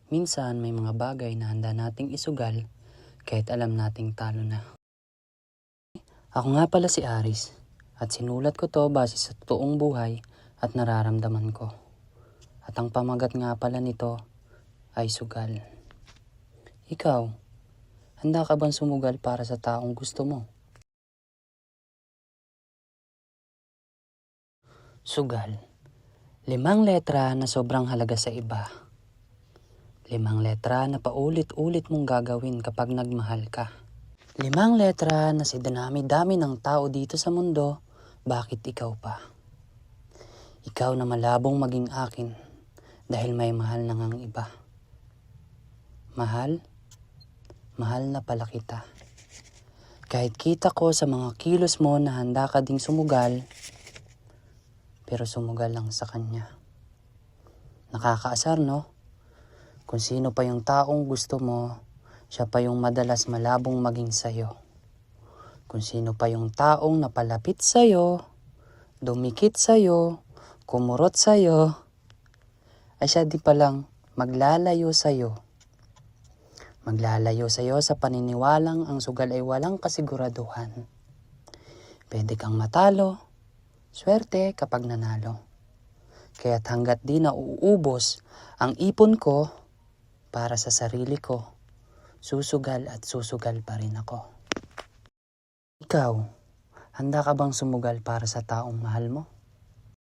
Minsan may mga bagay na handa nating isugal kahit alam nating talo na. Ako nga pala si Aris at sinulat ko to base sa totoong buhay at nararamdaman ko. At ang pamagat nga pala nito ay sugal. Ikaw, handa ka bang sumugal para sa taong gusto mo? Sugal. 5 letra na sobrang halaga sa iba. 5 letra na paulit-ulit mong gagawin kapag nagmahal ka. 5 letra na sa dinami-dami ng tao dito sa mundo, bakit ikaw pa? Ikaw na malabong maging akin dahil may mahal na ngang iba. Mahal? Mahal na pala kita. Kahit kita ko sa mga kilos mo na handa ka ding sumugal, pero sumugal lang sa kanya. Nakakaasar, no? Kung sino pa yung taong gusto mo, siya pa yung madalas malabong maging sayo. Kung sino pa yung taong napalapit sayo, dumikit sayo, kumurot sayo, ay siya di palang maglalayo sayo. Maglalayo sayo sa paniniwalang ang sugal ay walang kasiguraduhan. Pwede kang matalo, swerte kapag nanalo. Kaya't hanggat di na uubos ang ipon ko para sa sarili ko, susugal at susugal pa rin ako. Ikaw, handa ka bang sumugal para sa taong mahal mo?